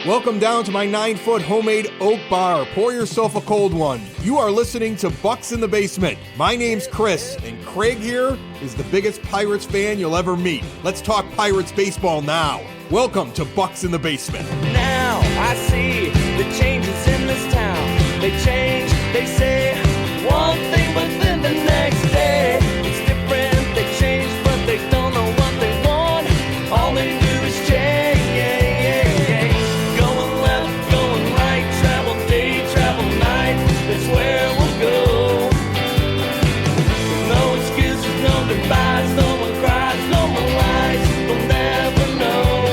Welcome down to my 9-foot homemade oak bar. Pour yourself a cold one. You are listening to Bucs in the Basement. My name's Chris, and Craig here is the biggest Pirates fan you'll ever meet. Let's talk Pirates baseball now. Welcome to Bucs in the Basement. Now I see the changes in this town. They change, they say one thing, but then the next day it's different. They change, but they don't know what they want. All they do is change. Going left, going right, travel day, travel night. That's where we'll go. No excuses, no goodbyes, no one cries, no more lies. We'll never know.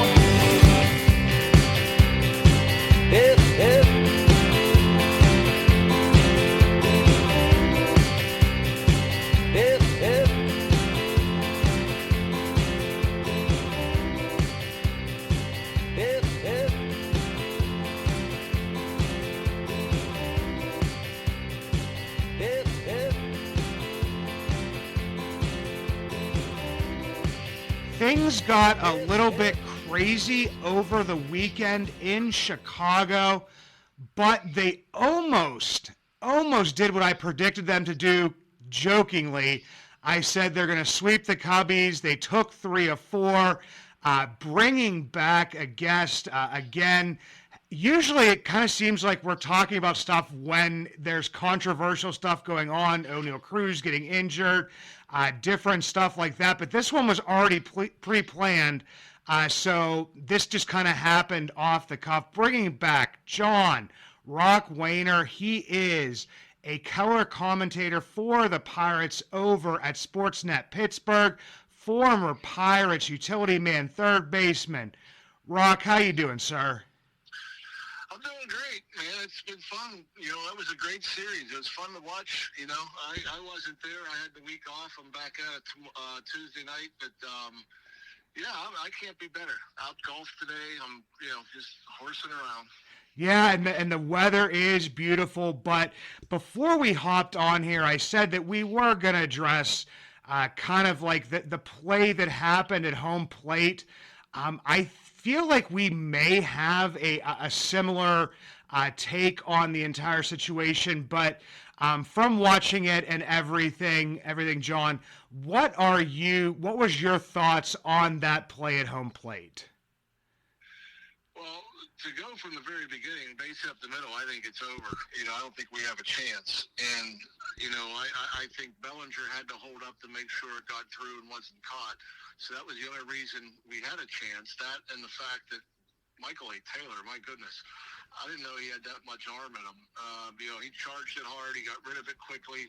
Things got a little bit crazy over the weekend in Chicago, but they almost did what I predicted them to do jokingly. I said they're going to sweep the Cubbies. They took 3 of 4, bringing back a guest again. Usually it kind of seems like we're talking about stuff when there's controversial stuff going on, O'Neal Cruz getting injured, different stuff like that. But this one was already pre-planned, so this just kind of happened off the cuff. Bringing back John Rock Wehner. He is a color commentator for the Pirates over at SportsNet Pittsburgh, former Pirates utility man, third baseman. Rock, how you doing, sir? I'm doing great, man. It's been fun. You know, that was a great series. It was fun to watch. You know, I wasn't there. I had the week off. I'm back at it Tuesday night. But, yeah, I can't be better. Out golf today. I'm, just horsing around. Yeah, and the weather is beautiful. But before we hopped on here, I said that we were going to address kind of like the play that happened at home plate. I feel like we may have a similar take on the entire situation, but from watching it and everything, John, what was your thoughts on that play at home plate? Well, to go from the very beginning, base up the middle, I think it's over. I don't think we have a chance. And, I think Bellinger had to hold up to make sure it got through and wasn't caught. So that was the only reason we had a chance. That and the fact that Michael A. Taylor, my goodness, I didn't know he had that much arm in him. He charged it hard. He got rid of it quickly.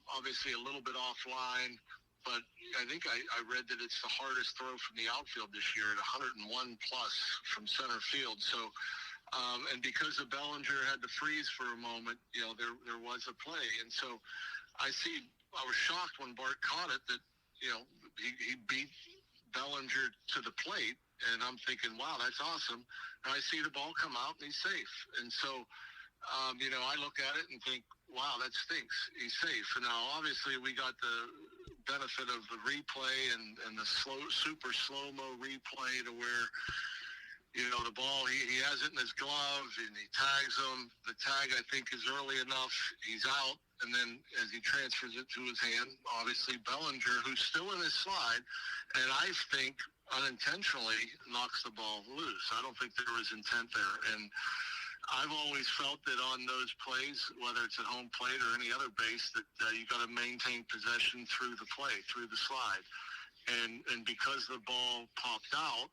Obviously a little bit offline. But I think I read that it's the hardest throw from the outfield this year at 101 plus from center field. So, and because the Bellinger had to freeze for a moment, there was a play. And so I was shocked when Bart caught it that, he beat Bellinger to the plate. And I'm thinking, wow, that's awesome. And I see the ball come out and he's safe. And so, I look at it and think, wow, that stinks. He's safe. And now, obviously, we got the benefit of the replay and the super slow-mo replay to where, the ball, he has it in his glove and he tags him. The tag, I think, is early enough. He's out. And then as he transfers it to his hand, obviously Bellinger, who's still in his slide, and I think unintentionally knocks the ball loose. I don't think there was intent there. And I've always felt that on those plays, whether it's at home plate or any other base, that you got to maintain possession through the play, through the slide. And because the ball popped out,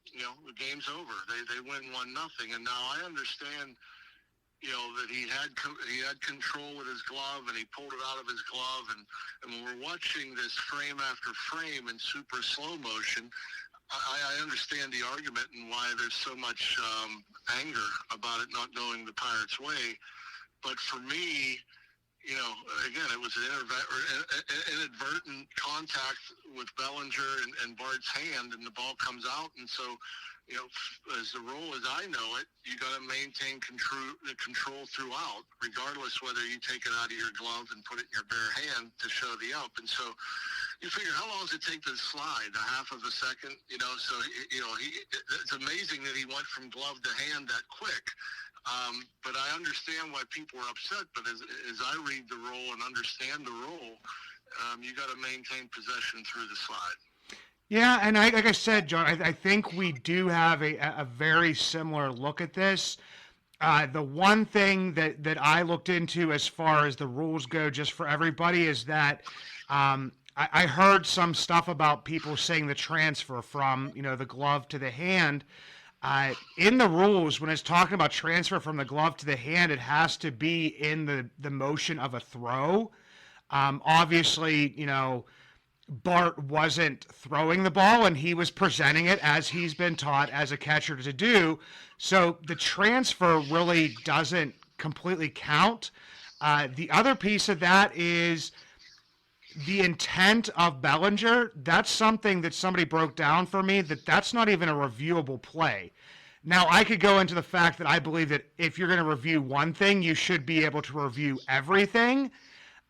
the game's over. They win 1-0. And now I understand, that he had control with his glove and he pulled it out of his glove. And when we're watching this frame after frame in super slow motion, I understand the argument and why there's so much anger about it not going the Pirates' way. But for me, again, it was an inadvertent contact with Bellinger and Bart's hand, and the ball comes out. And so, as the rule as I know it, you got to maintain control throughout, regardless whether you take it out of your glove and put it in your bare hand to show the up. And so, you figure how long does it take to slide? A half of a second, So it's amazing that he went from glove to hand that quick. But I understand why people are upset. But as I read the rule and understand the rule, you got to maintain possession through the slide. Yeah, and like I said, John, I think we do have a very similar look at this. The one thing that I looked into as far as the rules go, just for everybody, is that I heard some stuff about people saying the transfer from the glove to the hand. In the rules, when it's talking about transfer from the glove to the hand, it has to be in the motion of a throw. Obviously, Bart wasn't throwing the ball, and he was presenting it as he's been taught as a catcher to do. So the transfer really doesn't completely count. The other piece of that is the intent of Bellinger. That's something that somebody broke down for me, that's not even a reviewable play. Now, I could go into the fact that I believe that if you're going to review one thing, you should be able to review everything.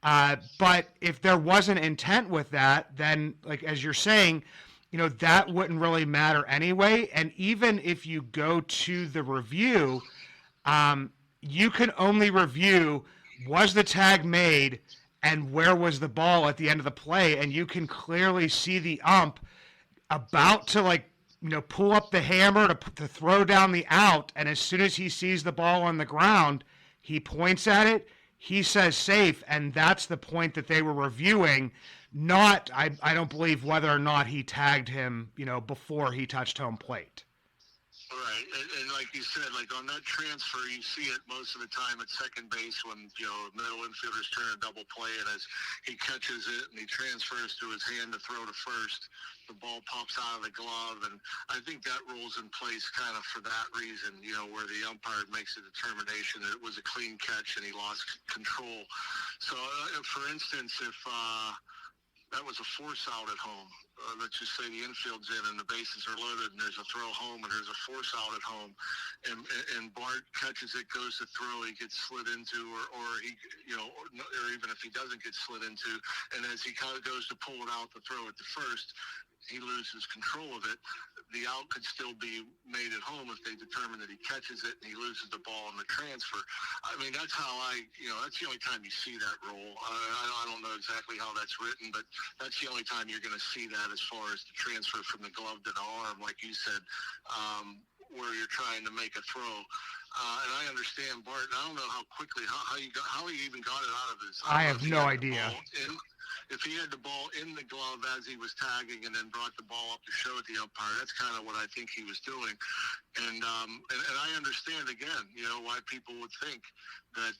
But if there wasn't intent with that, then, like as you're saying, that wouldn't really matter anyway. And even if you go to the review, you can only review, was the tag made and where was the ball at the end of the play? And you can clearly see the ump about to pull up the hammer to throw down the out. And as soon as he sees the ball on the ground, he points at it. He says safe, and that's the point that they were reviewing, not, I don't believe, whether or not he tagged him, before he touched home plate. Right, and like you said, on that transfer, you see it most of the time at second base when, middle infielders turn a double play, and as he catches it and he transfers to his hand to throw to first, the ball pops out of the glove, and I think that rule's in place kind of for that reason, where the umpire makes a determination that it was a clean catch and he lost control. So, for instance, if that was a force out at home, let's just say the infield's in and the bases are loaded and there's a throw home and there's a force out at home, and Bart catches it, goes to throw, he gets slid into, or he, or even if he doesn't get slid into, and as he kind of goes to pull it out to throw it to first, he loses control of it. The out could still be made at home if they determine that he catches it and he loses the ball in the transfer. I mean, that's how that's the only time you see that rule. I don't know exactly how that's written, but that's the only time you're going to see that as far as the transfer from the glove to the arm, like you said, where you're trying to make a throw. And I understand Bart. I don't know how quickly, how he even got it out of his. I have no idea. If he had the ball in the glove as he was tagging and then brought the ball up to show it the umpire, that's kind of what I think he was doing. And I understand, again, why people would think that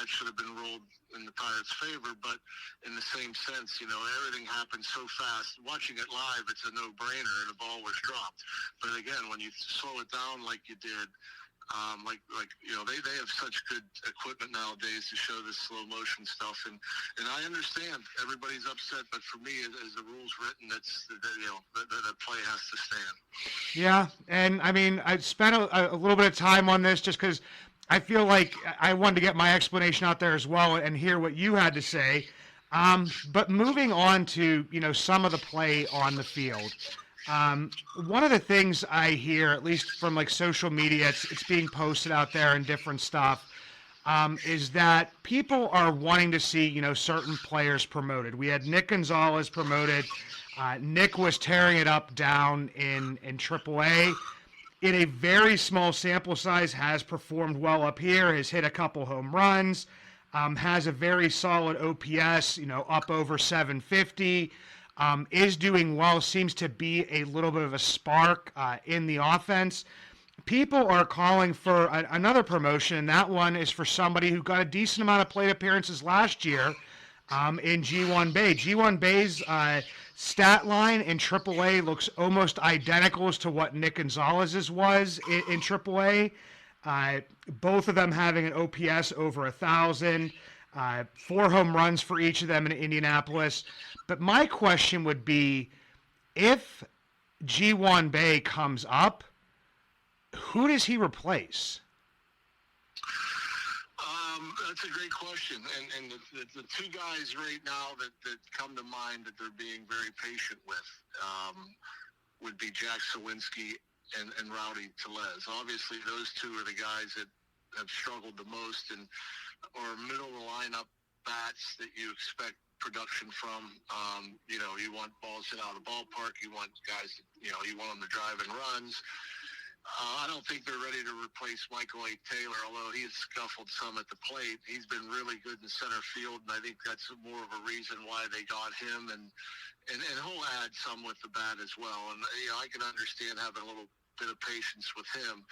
should have been ruled in the Pirates' favor. But in the same sense, everything happened so fast. Watching it live, it's a no-brainer, and the ball was dropped. But again, when you slow it down like you did, they have such good equipment nowadays to show this slow motion stuff, and I understand everybody's upset, but for me, as the rules written, that's the play has to stand. Yeah, and I mean, I spent a little bit of time on this just because I feel like I wanted to get my explanation out there as well and hear what you had to say. But moving on to some of the play on the field. One of the things I hear, at least from social media, it's being posted out there and different stuff, is that people are wanting to see, certain players promoted. We had Nick Gonzalez promoted. Nick was tearing it up down in AAA. In a very small sample size, has performed well up here, has hit a couple home runs, has a very solid OPS, up over 750. Is doing well, seems to be a little bit of a spark in the offense. People are calling for another promotion, and that one is for somebody who got a decent amount of plate appearances last year in G1 Bay. G1 Bay's stat line in AAA looks almost identical to what Nick Gonzalez's was in AAA. Both of them having an OPS over 1,000, 4 home runs for each of them in Indianapolis. But my question would be, if G1 Bay comes up, who does he replace? that's a great question. And the two guys right now that come to mind that they're being very patient with would be Jack Sawinski and Rowdy Tellez. Obviously, those two are the guys that have struggled the most and are middle of the lineup bats that you expect production from. You want balls hit out of the ballpark. You want guys, you want them to drive and runs. I don't think they're ready to replace Michael A. Taylor, although he's scuffled some at the plate. He's been really good in center field, and I think that's more of a reason why they got him, and he'll add some with the bat as well. And I can understand having a little bit of patience with him.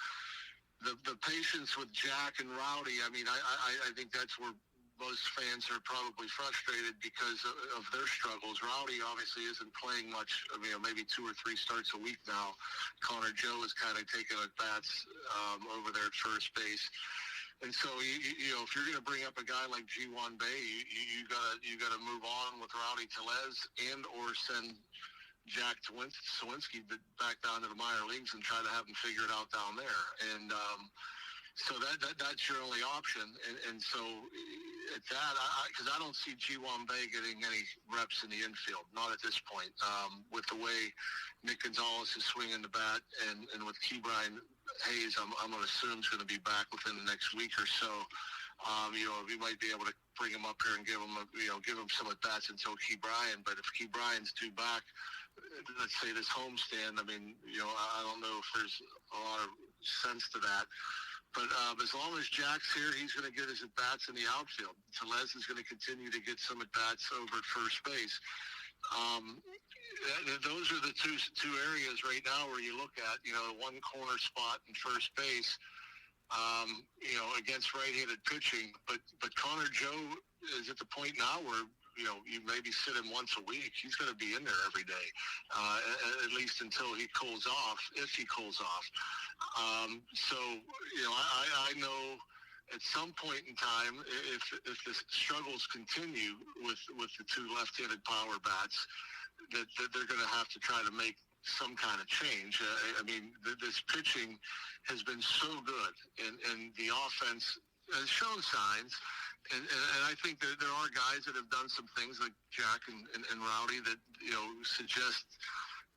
The patience with Jack and Rowdy, I think that's where most fans are probably frustrated because of their struggles. Rowdy obviously isn't playing much, maybe 2 or 3 starts a week now. Connor Joe is kind of taking at bats over there at first base. And so, if you're going to bring up a guy like Ji-Hwan Bae, you gotta move on with Rowdy Tellez and or send Jack Sawinski back down to the minor leagues and try to have him figure it out down there. And so that's your only option. And so at that, because I don't see Ji-Hwan Bae getting any reps in the infield, not at this point. With the way Nick Gonzalez is swinging the bat, and with Ke'Bryan Hayes, I'm going to assume is going to be back within the next week or so. We might be able to bring him up here and give him some at bats until Ke'Bryan. But if Ke'Bryan's due back, let's say this homestand, I don't know if there's a lot of sense to that. But as long as Jack's here, he's going to get his at-bats in the outfield. Tellez is going to continue to get some at-bats over at first base. Those are the two areas right now where you look at, one corner spot in first base, against right-handed pitching. But Connor Joe is at the point now where, you maybe sit him once a week. He's going to be in there every day, at least until he cools off, if he cools off. I know at some point in time, if the struggles continue with the two left-handed power bats, that they're going to have to try to make some kind of change. This pitching has been so good, and the offense has shown signs. And I think that there are guys that have done some things like Jack and Rowdy that, suggest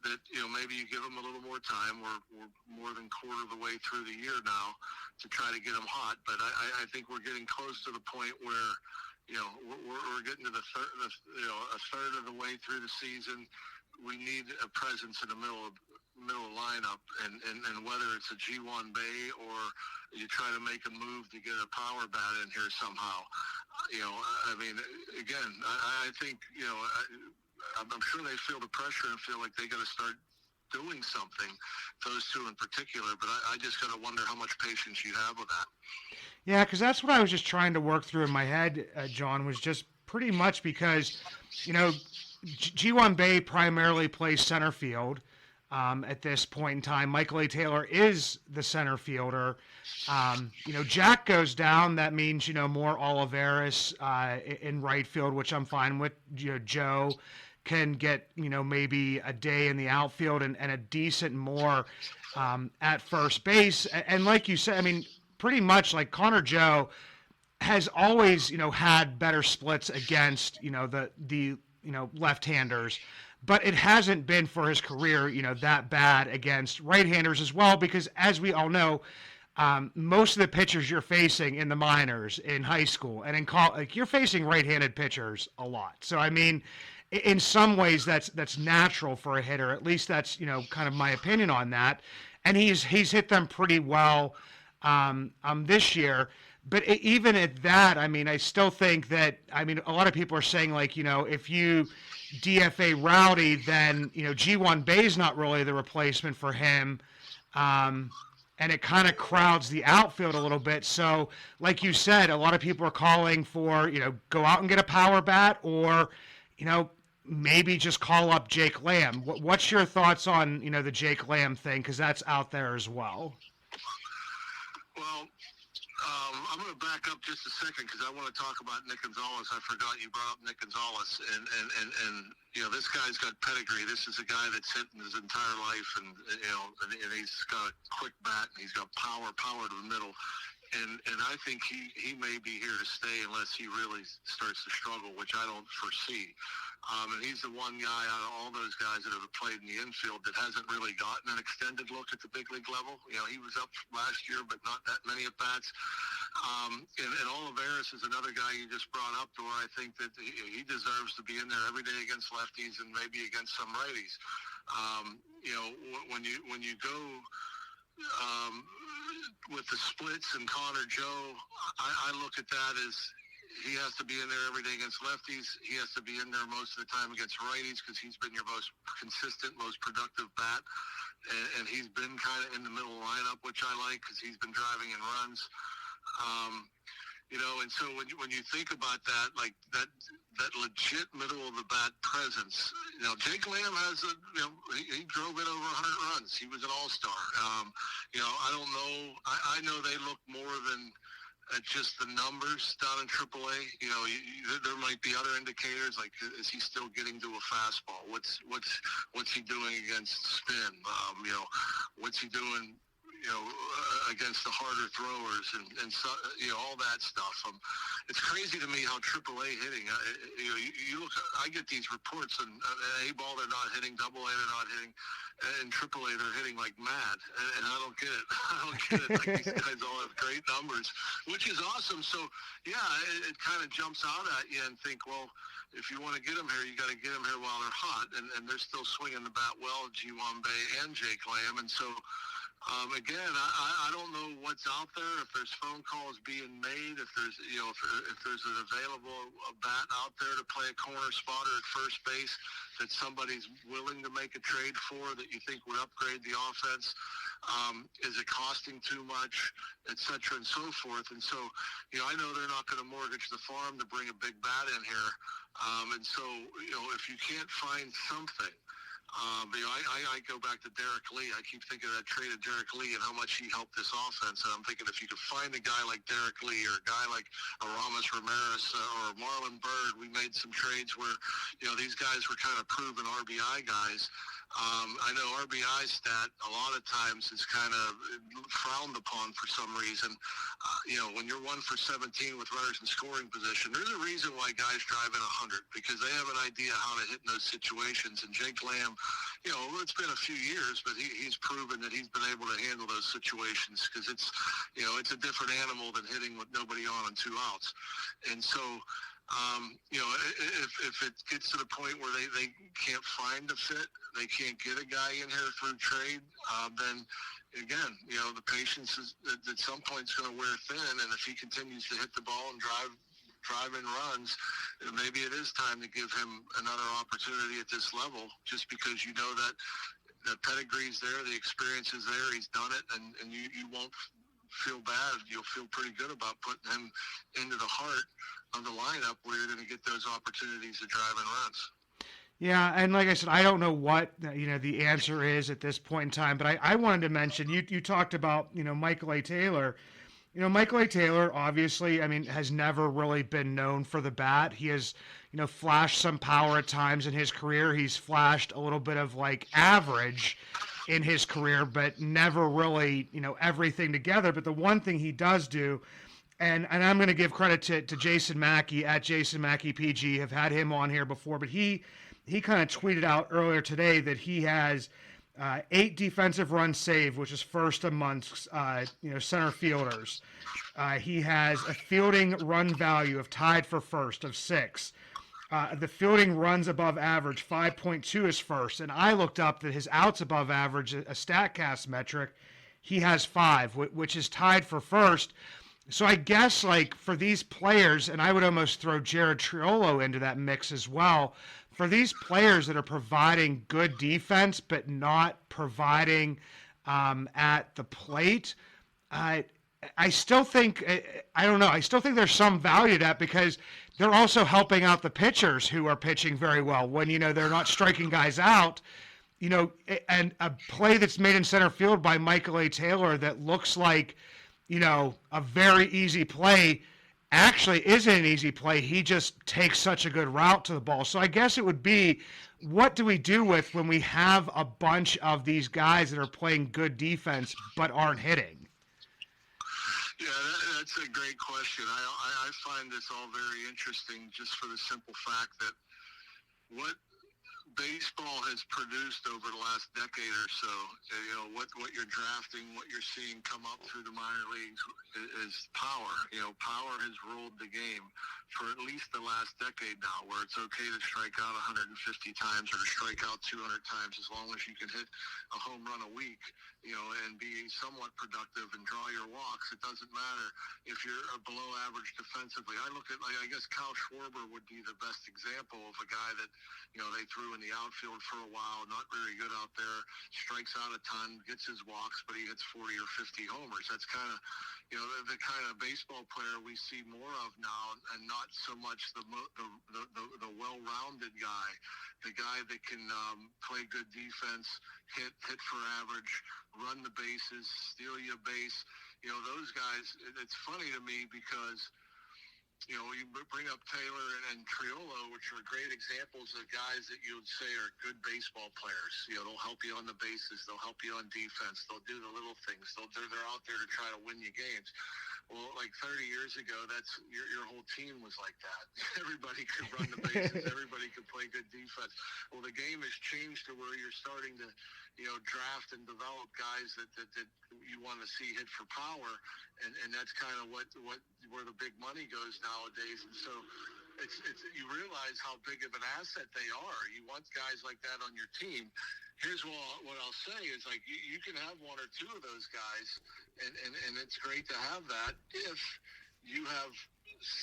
that, maybe you give them a little more time. We're more than quarter of the way through the year now to try to get them hot. But I think we're getting close to the point where, we're getting to a third of the way through the season. We need a presence in the middle lineup, and whether it's a Ji-Hwan Bae or you try to make a move to get a power bat in here somehow. Again, I think, I'm sure they feel the pressure and feel like they got to start doing something, those two in particular, but I just got to wonder how much patience you have with that. Yeah, because that's what I was just trying to work through in my head, John, was just pretty much because, Ji-Hwan Bae primarily plays center field. At this point in time, Michael A. Taylor is the center fielder. Jack goes down. That means, more Olivares in right field, which I'm fine with. Joe can get, maybe a day in the outfield and a decent more at first base. And like you said, pretty much like Connor Joe has always, had better splits against, the left-handers. But it hasn't been for his career, that bad against right-handers as well, because as we all know, most of the pitchers you're facing in the minors, in high school, and in college, you're facing right-handed pitchers a lot. So, in some ways, that's natural for a hitter. At least that's, kind of my opinion on that. And he's hit them pretty well this year. But even at that, I still think that, a lot of people are saying, like, if you DFA Rowdy, then, Ji-Hwan Bae's not really the replacement for him. And it kind of crowds the outfield a little bit. So, like you said, a lot of people are calling for, go out and get a power bat or, maybe just call up Jake Lamb. What's your thoughts on, the Jake Lamb thing? Because that's out there as well. Well, I'm going to back up just a second because I want to talk about Nick Gonzalez. I forgot you brought up Nick Gonzalez, and this guy's got pedigree. This is a guy that's hit his entire life, and he's got a quick bat, and he's got power to the middle. And I think he may be here to stay unless he really starts to struggle, which I don't foresee. And he's the one guy out of all those guys that have played in the infield that hasn't really gotten an extended look at the big league level. You know, he was up last year, but not that many at-bats. And Olivares is another guy you just brought up, to where I think that he deserves to be in there every day against lefties and maybe against some righties. You know, when you go with the splits and Connor Joe, I look at that as he has to be in there every day against lefties. He has to be in there most of the time against righties because he's been your most consistent, most productive bat. And he's been kind of in the middle lineup, which I like because he's been driving in runs. You know, and so when you think about that, like that legit middle of the bat presence, you know, Jake Lamb has he drove in over 100 runs. He was an all-star. You know, I don't know. I know they look more than just the numbers down in AAA. You know, there might be other indicators, like is he still getting to a fastball? What's he doing against spin? You know, what's he doing? You know, against the harder throwers and so, you know, all that stuff. It's crazy to me how AAA hitting. You know, you look. I get these reports, and A-ball they're not hitting, Double-A they're not hitting, and AAA they're hitting like mad, and I don't get it. I don't get it. Like these guys all have great numbers, which is awesome. So yeah, it kind of jumps out at you and think, well, if you want to get them here, you got to get them here while they're hot, and they're still swinging the bat well, G1 Bay and Jake Lamb, and so. Again, I don't know what's out there, if there's phone calls being made, if there's, you know, if there's an available bat out there to play a corner spotter at first base that somebody's willing to make a trade for that you think would upgrade the offense. Is it costing too much, et cetera, and so forth. And so, you know, I know they're not going to mortgage the farm to bring a big bat in here. And so, you know, if you can't find something, you know, I go back to Derek Lee. I keep thinking of that trade of Derek Lee and how much he helped this offense. And I'm thinking if you could find a guy like Derek Lee or a guy like Aramis Ramirez or Marlon Byrd, we made some trades where, you know, these guys were kind of proven RBI guys. I know RBI stat a lot of times is kind of frowned upon for some reason. You know, when you're 1 for 17 with runners in scoring position, there's a reason why guys drive in 100 because they have an idea how to hit in those situations. And Jake Lamb, you know, it's been a few years, but he's proven that he's been able to handle those situations because it's, you know, it's a different animal than hitting with nobody on and 2 outs. And so, you know, if it gets to the point where they can't find a fit, they can't get a guy in here through trade, then again, you know, the patience is at some point is going to wear thin, and if he continues to hit the ball and drive in runs, maybe it is time to give him another opportunity at this level, just because you know that the pedigree's there, the experience is there, he's done it, and you won't feel bad. You'll feel pretty good about putting him into the heart of the lineup where you're going to get those opportunities to drive in runs. Yeah, and like I said, I don't know what, you know, the answer is at this point in time, but I wanted to mention, you talked about, you know, Michael A. Taylor. You know, Michael A. Taylor, obviously, I mean, has never really been known for the bat. He has, you know, flashed some power at times in his career. He's flashed a little bit of, like, average in his career, but never really, you know, everything together. But the one thing he does do, and I'm going to give credit to Jason Mackey at Jason Mackey PG, have had him on here before, but he kind of tweeted out earlier today that he has 8 defensive runs saved, which is first amongst you know, center fielders. He has a fielding run value of tied for first of 6. The fielding runs above average 5.2 is first, and I looked up that his outs above average, a StatCast metric, he has 5, which is tied for first. So I guess, like, for these players, and I would almost throw Jared Triolo into that mix as well, for these players that are providing good defense but not providing at the plate, I still think, I don't know, I still think there's some value to that because they're also helping out the pitchers who are pitching very well when, you know, they're not striking guys out. You know, and a play that's made in center field by Michael A. Taylor that looks like, you know, a very easy play actually isn't an easy play. He just takes such a good route to the ball. So I guess it would be, what do we do with when we have a bunch of these guys that are playing good defense but aren't hitting? Yeah, That's a great question. I find this all very interesting just for the simple fact that what baseball has produced over the last decade or so, what you're drafting, what you're seeing come up through the minor leagues is power. Power has ruled the game for at least the last decade now, where it's okay to strike out 150 times or to strike out 200 times as long as you can hit a home run a week, and be somewhat productive and draw your walks. It doesn't matter if you're below average defensively. I look at, I guess Kyle Schwarber would be the best example of a guy that, they threw in the outfield for a while, not very good out there, strikes out a ton, gets his walks, but he hits 40 or 50 homers. That's kind of, the kind of baseball player we see more of now, and not so much the well-rounded guy, the guy that can play good defense, hit for average, run the bases, steal you a base. Those guys, it's funny to me because, you bring up Taylor and Triolo, which are great examples of guys that you would say are good baseball players. They'll help you on the bases. They'll help you on defense. They'll do the little things. They're out there to try to win you games. Well, like 30 years ago, that's your whole team was like that. Everybody could run the bases. Everybody could play good defense. Well, the game has changed to where you're starting to, draft and develop guys that you want to see hit for power, and that's kind of where the big money goes nowadays. And so it's you realize how big of an asset they are. You want guys like that on your team. Here's what I'll say is, like, you can have one or two of those guys, and it's great to have that if you have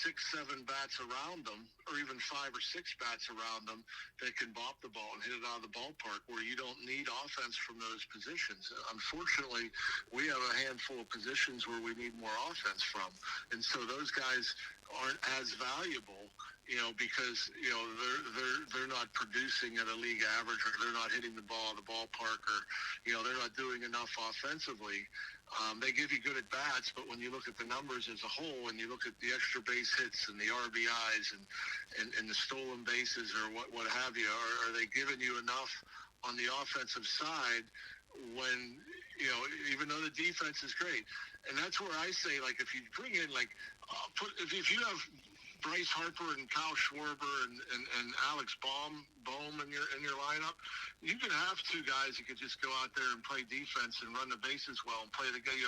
6-7 bats around them, or even 5 or 6 bats around them that can bop the ball and hit it out of the ballpark, where you don't need offense from those positions. Unfortunately, we have a handful of positions where we need more offense from, and so those guys aren't as valuable, because they're not producing at a league average, or they're not hitting the ball in the ballpark, or they're not doing enough offensively. They give you good at bats, but when you look at the numbers as a whole, and you look at the extra base hits and the RBIs and the stolen bases, or what have you, are they giving you enough on the offensive side when, even though the defense is great? And that's where I say, like, if you bring in, like, if you have Bryce Harper and Kyle Schwarber and Alex Bohm in your lineup, you can have two guys that could just go out there and play defense and run the bases well and play the game.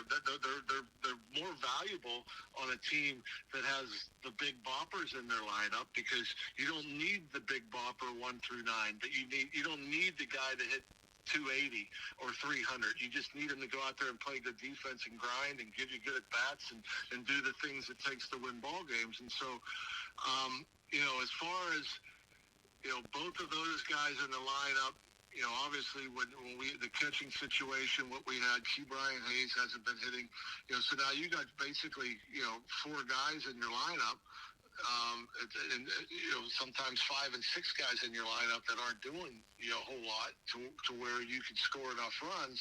They're more valuable on a team that has the big boppers in their lineup, because you don't need the big bopper 1 through 9, but you don't need the guy to hit 280 or 300. You just need him to go out there and play good defense and grind and give you good at bats and do the things it takes to win ball games. And so, as far as, both of those guys in the lineup, obviously when the catching situation, what we had, Brian Hayes hasn't been hitting, so now you got basically, 4 guys in your lineup. And sometimes 5 and 6 guys in your lineup that aren't doing a whole lot to where you can score enough runs.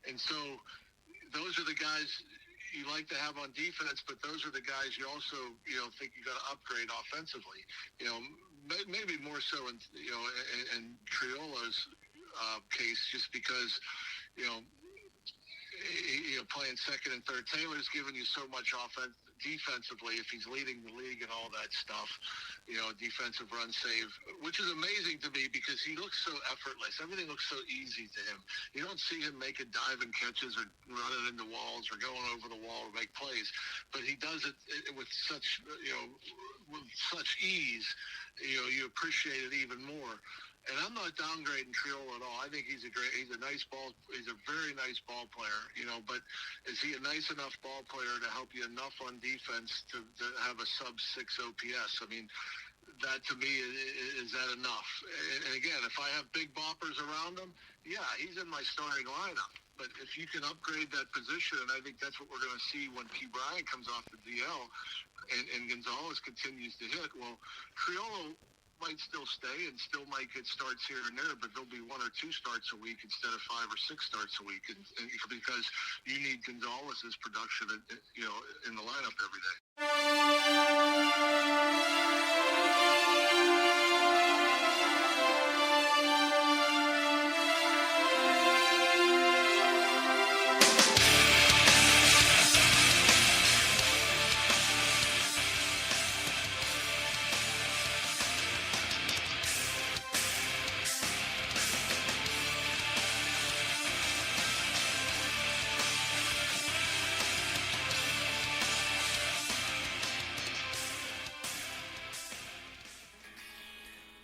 And so those are the guys you like to have on defense, but those are the guys you also think you got to upgrade offensively. Maybe more so in Triolo's case, just because playing second and third. Taylor's giving you so much offense defensively, if he's leading the league and all that stuff, defensive run save, which is amazing to me because he looks so effortless. Everything looks so easy to him. You don't see him making diving catches or running into walls or going over the wall to make plays, but he does it with such, with such ease. You appreciate it even more. And I'm not downgrading Triolo at all. I think he's a very nice ball player, but is he a nice enough ball player to help you enough on defense to have a sub-6 OPS? I mean, that to me, is that enough? And again, if I have big boppers around him, yeah, he's in my starting lineup. But if you can upgrade that position, and I think that's what we're going to see when P. Bryant comes off the DL and Gonzalez continues to hit, well, Triolo might still stay and still might get starts here and there, but there'll be 1 or 2 starts a week instead of 5 or 6 starts a week, and because you need Gonzalez's production, in the lineup every day.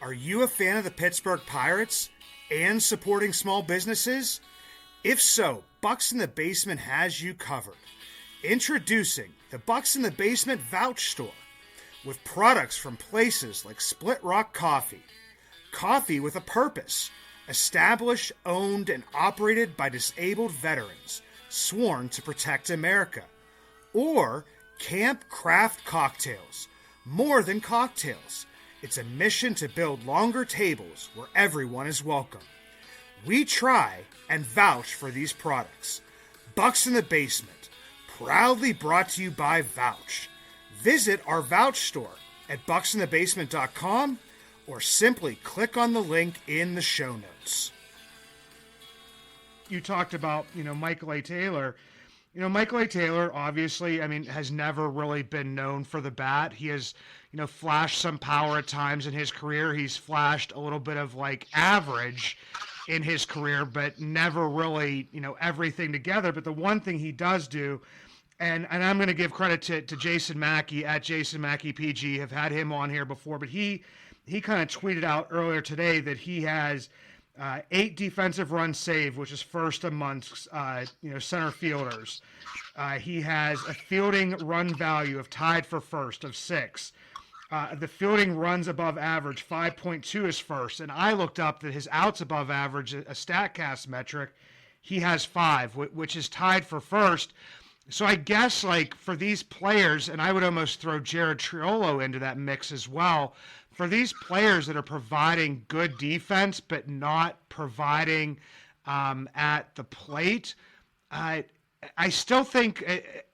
Are you a fan of the Pittsburgh Pirates and supporting small businesses? If so, Bucs in the Basement has you covered. Introducing the Bucs in the Basement Vouch Store with products from places like Split Rock Coffee, coffee with a purpose, established, owned, and operated by disabled veterans, sworn to protect America, or Camp Craft Cocktails, more than cocktails. It's a mission to build longer tables where everyone is welcome. We try and vouch for these products. Bucs in the Basement, proudly brought to you by VOUCH. Visit our Vouch store at bucsinthebasement.com or simply click on the link in the show notes. You talked about, Michael A. Taylor. Michael A. Taylor, obviously, has never really been known for the bat. He has, flashed some power at times in his career. He's flashed a little bit of average in his career, but never really, everything together. But the one thing he does do, and I'm going to give credit to Jason Mackey at Jason Mackey PG, have had him on here before, but he kind of tweeted out earlier today that he has 8 defensive runs saved, which is first amongst center fielders. He has a fielding run value of tied for first of 6. The fielding runs above average, 5.2 is first. And I looked up that his outs above average, a StatCast metric, he has 5, which is tied for first. So I guess for these players, and I would almost throw Jared Triolo into that mix as well, for these players that are providing good defense but not providing at the plate, I still think,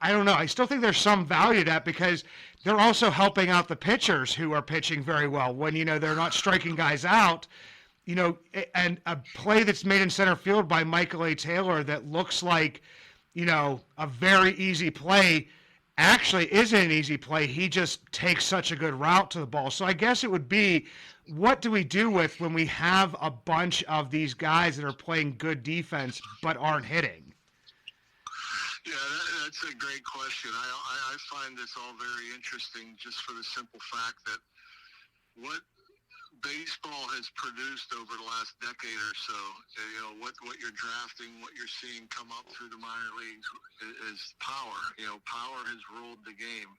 I don't know, I still think there's some value to that because they're also helping out the pitchers who are pitching very well when, they're not striking guys out. And a play that's made in center field by Michael A. Taylor that looks like, a very easy play actually isn't an easy play. He just takes such a good route to the ball. So I guess it would be, what do we do with when we have a bunch of these guys that are playing good defense but aren't hitting? Yeah, that's a great question. I find this all very interesting just for the simple fact that what baseball has produced over the last decade or so, what you're drafting, what you're seeing come up through the minor leagues is power. Power has ruled the game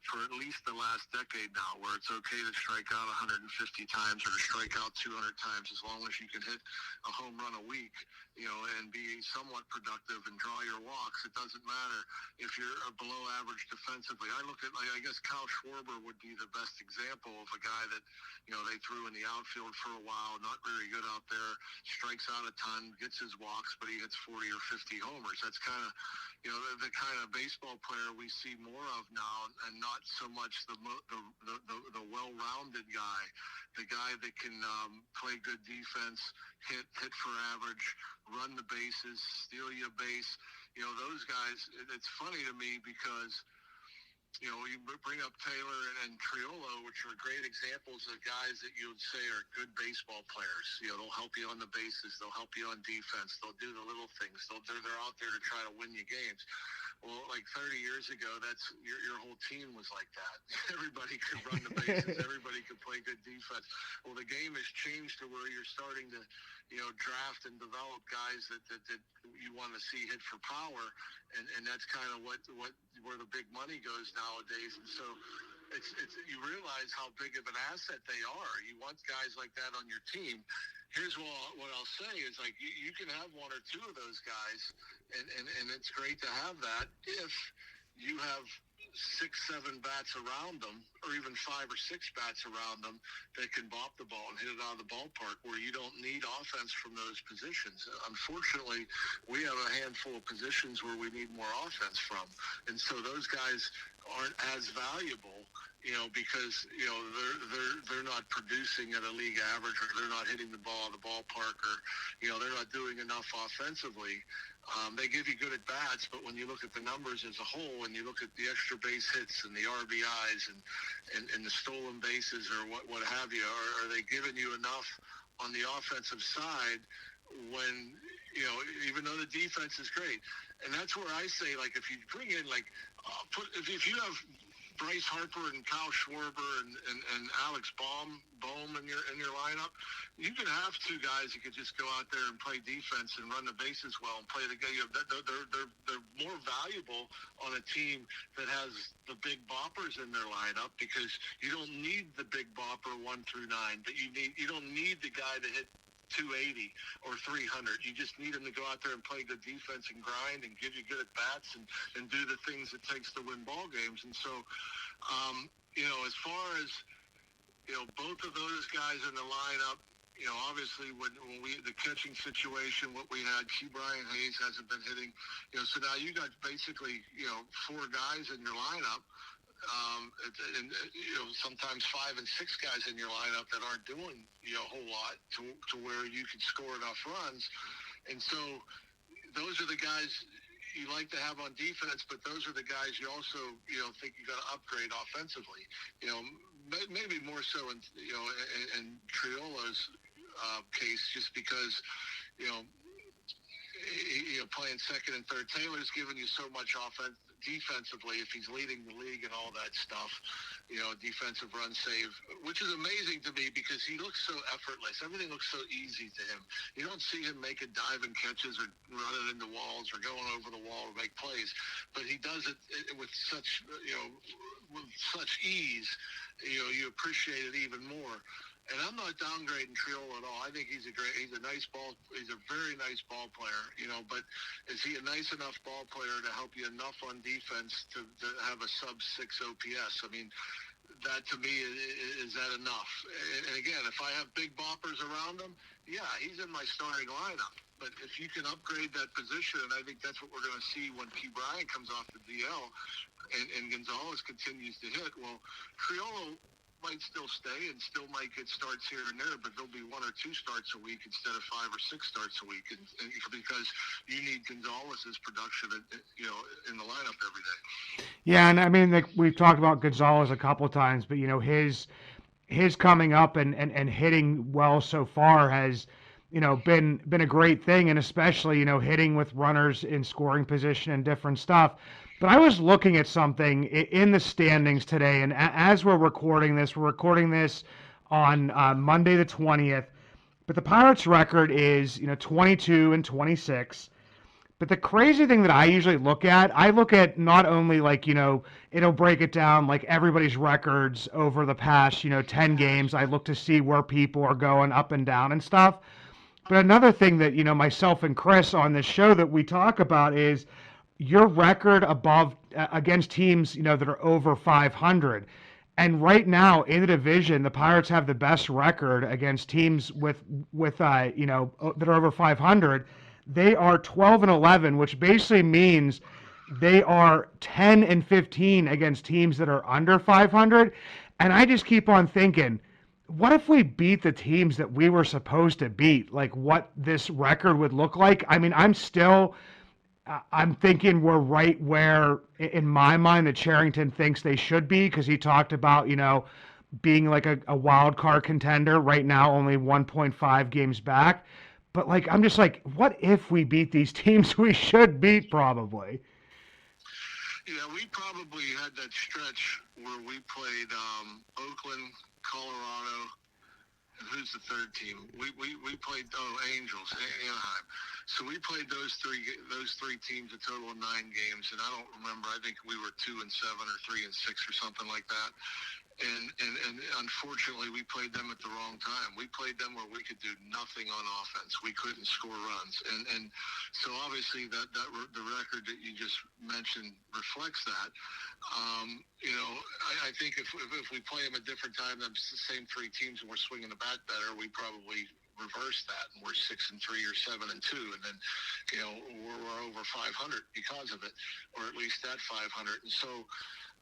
for at least the last decade now, where it's okay to strike out 150 times or to strike out 200 times as long as you can hit a home run a week, and be somewhat productive and draw your walks. It doesn't matter if you're below average defensively. I look at, I guess Kyle Schwarber would be the best example of a guy that, they threw in the outfield for a while, not very good out there, strikes out a ton, gets his walks, but he hits 40 or 50 homers. That's kind of, the kind of baseball player we see more of now, and not so much the well-rounded guy, the guy that can play good defense, hit for average, run the bases, steal you a base. Those guys, it's funny to me because you bring up Taylor and Triolo, which are great examples of guys that you would say are good baseball players. They'll help you on the bases. They'll help you on defense. They'll do the little things. They're out there to try to win you games. Well, 30 years ago, that's your whole team was like that. Everybody could run the bases. Everybody could play good defense. Well, the game has changed to where you're starting to, draft and develop guys that you want to see hit for power, and that's kind of where the big money goes nowadays. And so it's you realize how big of an asset they are. You want guys like that on your team. Here's what I'll say is you can have one or two of those guys, and it's great to have that if you have 6-7 bats around them, or even 5 or 6 bats around them that can bop the ball and hit it out of the ballpark, where you don't need offense from those positions. Unfortunately, we have a handful of positions where we need more offense from, and so those guys aren't as valuable, because they're not producing at a league average, or they're not hitting the ball in the ballpark, or they're not doing enough offensively. They give you good at bats, but when you look at the numbers as a whole, and you look at the extra base hits and the RBIs and the stolen bases or what have you, are they giving you enough on the offensive side when, even though the defense is great? And that's where I say, if you bring in, if you have Bryce Harper and Kyle Schwarber and Alex Bohm in your lineup, you could have two guys who could just go out there and play defense and run the bases well and play the game. They're more valuable on a team that has the big boppers in their lineup, because you don't need the big bopper 1 through 9, but you don't need the guy to hit 280 or 300. You just need him to go out there and play good defense and grind and give you good at bats and do the things it takes to win ball games. And so, as far as, both of those guys in the lineup, obviously when the catching situation, what we had, Brian Hayes hasn't been hitting, so now you got basically, 4 guys in your lineup. And sometimes 5 and 6 guys in your lineup that aren't doing a whole lot to where you can score enough runs. And so those are the guys you like to have on defense, but those are the guys you also think you got to upgrade offensively. Maybe more so in Triolo's case, just because playing second and third. Taylor's giving you so much offense defensively, if he's leading the league and all that stuff, defensive run save, which is amazing to me because he looks so effortless. Everything looks so easy to him. You don't see him making diving catches or running into walls or going over the wall to make plays, but he does it with such, with such ease. You appreciate it even more. And I'm not downgrading Triolo at all. I think he's a very nice ball player, but is he a nice enough ball player to help you enough on defense to have a sub-6 OPS? I mean, that to me, is that enough? And again, if I have big boppers around him, yeah, he's in my starting lineup. But if you can upgrade that position, and I think that's what we're going to see when P. Bryant comes off the DL and Gonzalez continues to hit, well, Triolo might still stay and still might get starts here and there, but there'll be 1 or 2 starts a week instead of 5 or 6 starts a week, and because you need Gonzalez's production, in the lineup every day. Yeah, and I mean, we've talked about Gonzalez a couple times, but his coming up and hitting well so far has been a great thing, and especially hitting with runners in scoring position and different stuff. But I was looking at something in the standings today, and as we're recording this on Monday the 20th. But the Pirates' record is 22 and 26. But the crazy thing that I usually look at not only it'll break it down like everybody's records over the past 10 games. I look to see where people are going up and down and stuff. But another thing that myself and Chris on this show that we talk about is your record against teams that are over 500. And right now in the division, the Pirates have the best record against teams with that are over 500. They are 12 and 11, which basically means they are 10 and 15 against teams that are under 500. And I just keep on thinking, what if we beat the teams that we were supposed to beat? Like what this record would look like? I mean, I'm thinking we're right where, in my mind, that Cherington thinks they should be, because he talked about, being like a wild card contender. Right now, only 1.5 games back. But I'm just like, what if we beat these teams we should beat probably? Yeah, we probably had that stretch where we played Oakland, Colorado, and who's the third team? We played Angels, Anaheim. So we played those three teams a total of 9 games, and I don't remember. I think we were 2 and 7 or 3 and 6 or something like that. And unfortunately, we played them at the wrong time. We played them where we could do nothing on offense. We couldn't score runs, and so obviously the record that you just mentioned reflects that. I think if we play them at different times, it's the same 3 teams, and we're swinging the bat better, we probably reverse that, and we're 6 and 3 or 7 and 2, and then we're over 500 because of it, or at least at 500, and so.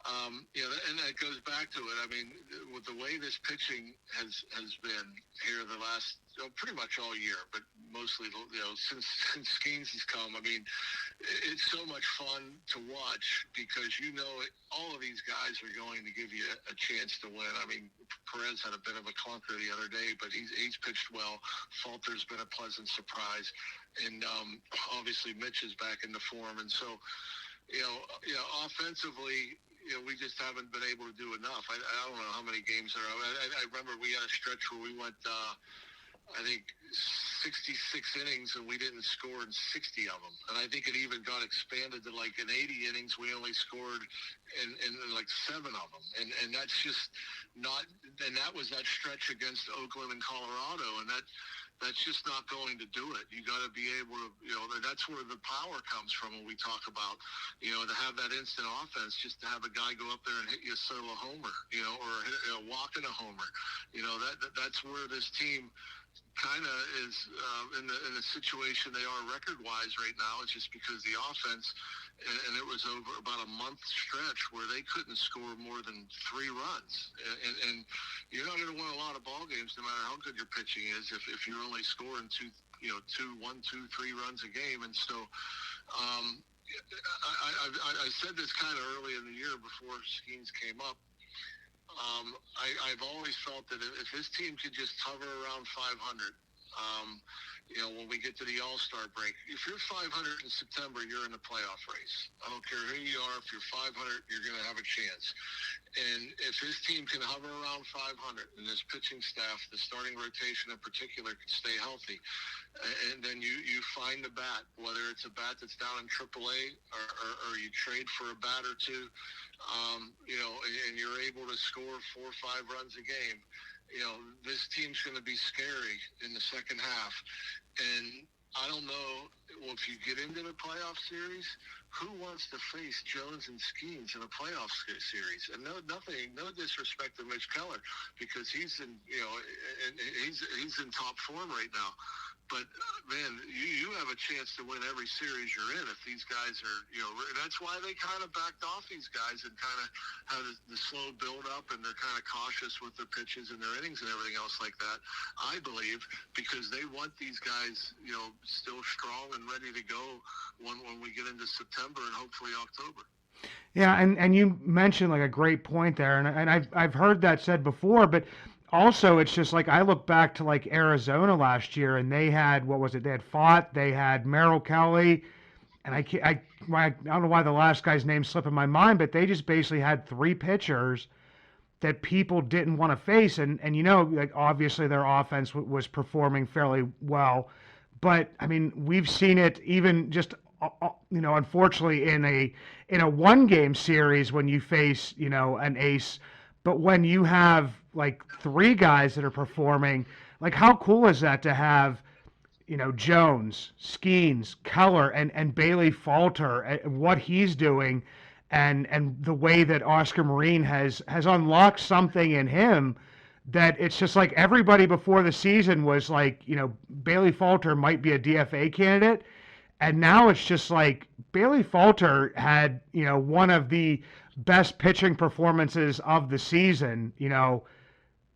And that goes back to it. I mean, with the way this pitching has been here the last pretty much all year, but mostly since Skenes has come. I mean, it's so much fun to watch because all of these guys are going to give you a chance to win. I mean, Perez had a bit of a clunker the other day, but he's pitched well. Falter's been a pleasant surprise, and obviously Mitch is back into form, and so. Offensively, we just haven't been able to do enough. I don't know how many games there are. I remember we had a stretch where we went, I think, 66 innings, and we didn't score in 60 of them. And I think it even got expanded to like in 80 innings, we only scored in like 7 of them. And that's just not – and that was that stretch against Oakland and Colorado, and that's just not going to do it. You got to be able to, that's where the power comes from when we talk about, to have that instant offense, just to have a guy go up there and hit you a solo homer, or hit a walk in a homer. That's where this team kind of is in the situation they are record-wise right now. It's just because the offense, and it was over about a month stretch where they couldn't score more than 3 runs. And you're not going to win a lot of ball games no matter how good your pitching is if you're only scoring 1, 2, 3 runs a game. And so I said this kind of early in the year before Skenes came up. I've always felt that if this team could just hover around 500, when we get to the All-Star break, if you're 500 in September, you're in the playoff race. I don't care who you are. If you're 500, you're going to have a chance. And if this team can hover around 500, and this pitching staff, the starting rotation in particular, can stay healthy, and then you find a bat, whether it's a bat that's down in AAA or you trade for a bat or two, and you're able to score 4 or 5 runs a game, this team's going to be scary in the second half. And I don't know, if you get into the playoff series, who wants to face Jones and Skenes in a playoff series? And no disrespect to Mitch Keller, because he's in, he's in top form right now. But, man, you have a chance to win every series you're in if these guys are, that's why they kind of backed off these guys and kind of had the slow build-up, and they're kind of cautious with their pitches and their innings and everything else like that, I believe, because they want these guys, still strong and ready to go when we get into September and hopefully October. Yeah, and you mentioned like a great point there, and I've heard that said before, but also it's just like I look back to like Arizona last year, and they had, what was it? They had Fott, they had Merrill Kelly, and I don't know why the last guy's name slipped in my mind, but they just basically had 3 pitchers that people didn't want to face, and like obviously their offense was performing fairly well, but I mean we've seen it even just unfortunately in a 1-game series when you face an ace. But when you have like 3 guys that are performing, like how cool is that to have, Jones, Skenes, Keller, and Bailey Falter, and what he's doing, and the way that Oscar Marin has unlocked something in him, that it's just like everybody before the season was like, Bailey Falter might be a DFA candidate. And now it's just like Bailey Falter had, one of the best pitching performances of the season,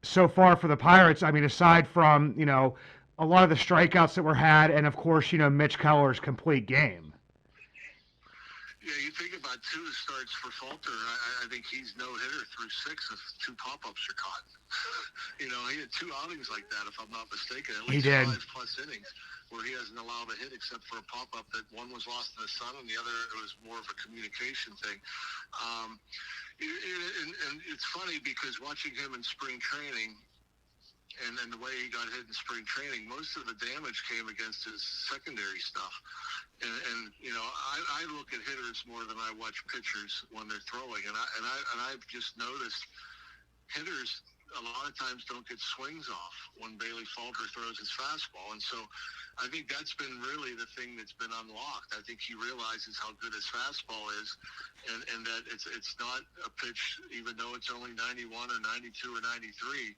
so far for the Pirates. I mean, aside from, a lot of the strikeouts that were had, and of course, Mitch Keller's complete game. Yeah, you think about 2 starts for Falter. I think he's no-hitter through 6 if 2 pop-ups are caught. He had 2 outings like that, if I'm not mistaken. At least 5+ innings where he hasn't allowed a hit except for a pop-up that one was lost in the sun and the other it was more of a communication thing. And it's funny because watching him in spring training and the way he got hit in spring training, most of the damage came against his secondary stuff. And I look at hitters more than I watch pitchers when they're throwing. And I've just noticed hitters a lot of times don't get swings off when Bailey Falter throws his fastball. And so I think that's been really the thing that's been unlocked. I think he realizes how good his fastball is, and that it's not a pitch, even though it's only 91 or 92 or 93.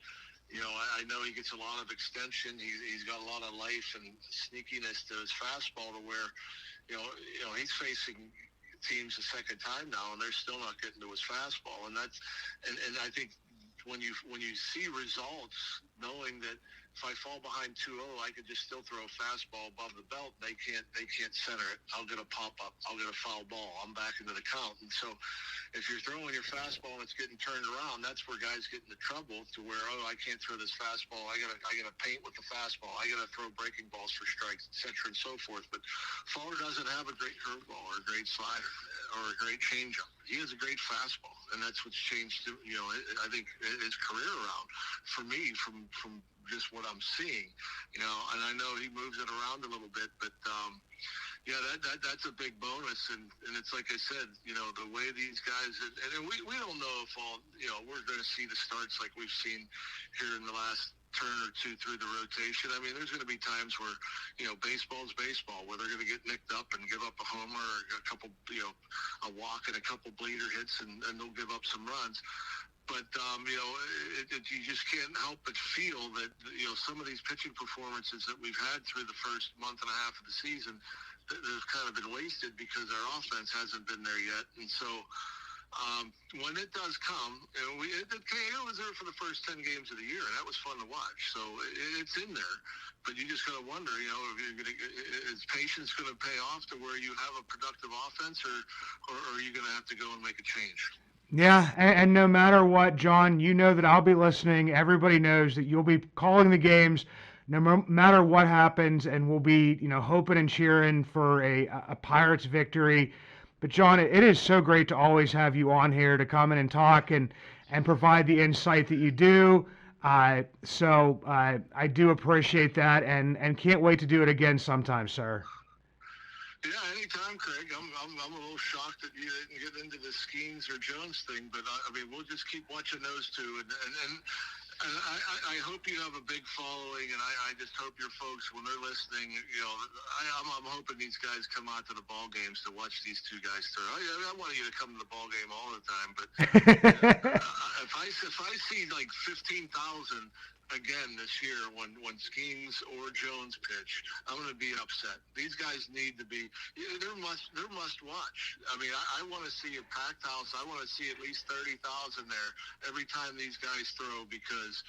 I know he gets a lot of extension. He's got a lot of life and sneakiness to his fastball to where, he's facing teams a second time now, and they're still not getting to his fastball. And I think when you see results, knowing that if I fall behind 2-0, I could just still throw a fastball above the belt. They can't center it. I'll get a pop-up. I'll get a foul ball. I'm back into the count. And so if you're throwing your fastball and it's getting turned around, that's where guys get into trouble to where, I can't throw this fastball. I gotta paint with the fastball. I gotta throw breaking balls for strikes, et cetera, and so forth. But Fowler doesn't have a great curveball or a great slider or a great changeup. He has a great fastball, and that's what's changed, I think his career around for me from just what I'm seeing, and I know he moves it around a little bit, but that's a big bonus, and it's like I said, the way these guys, and we don't know if we're going to see the starts like we've seen here in the last turn or two through the rotation. I mean, there's going to be times where, baseball's baseball, where they're going to get nicked up and give up a homer or a couple, a walk and a couple bleeder hits, and they'll give up some runs. But, you just can't help but feel that, some of these pitching performances that we've had through the first month and a half of the season, they've kind of been wasted because our offense hasn't been there yet. And so, when it does come, it was there for the first 10 games of the year, and that was fun to watch. So it's in there, but you just gotta wonder, is patience gonna pay off to where you have a productive offense, or are you gonna have to go and make a change? Yeah, and no matter what, John, that I'll be listening. Everybody knows that you'll be calling the games no matter what happens, and we'll be, hoping and cheering for a Pirates victory. But John, it is so great to always have you on here to come in and talk and provide the insight that you do. So I do appreciate that, and can't wait to do it again sometime, sir. Yeah, anytime, Craig. I'm a little shocked that you didn't get into the Skenes or Jones thing, but we'll just keep watching those two, and I hope you have a big following, and I just hope your folks, when they're listening, I'm hoping these guys come out to the ball games to watch these two guys throw. I want you to come to the ball game all the time, but if I see like 15,000 again this year when Skenes or Jones pitch, I'm going to be upset. These guys need to be, they're must watch. I want to see a packed house. I want to see at least 30,000 there every time these guys throw, because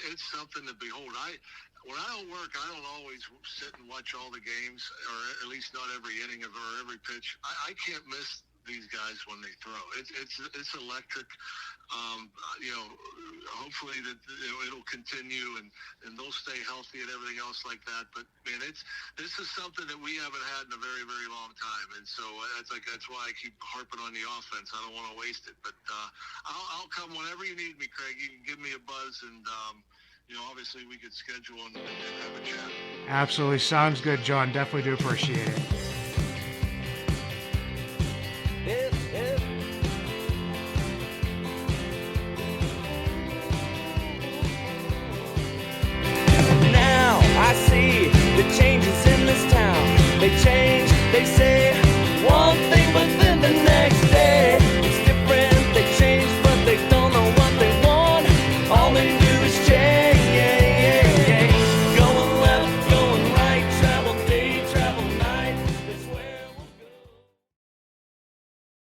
it's something to behold. When I don't work, I don't always sit and watch all the games, or at least not every inning or every pitch. I can't miss these guys when they throw. It's electric. Hopefully that it'll continue and they'll stay healthy and everything else like that. But man, this is something that we haven't had in a very, very long time, and so that's why I keep harping on the offense. I don't want to waste it, but I'll come whenever you need me, Craig. You can give me a buzz, and obviously we could schedule and have a chat. Absolutely, sounds good, John. Definitely do appreciate it. I see the changes in this town. They change.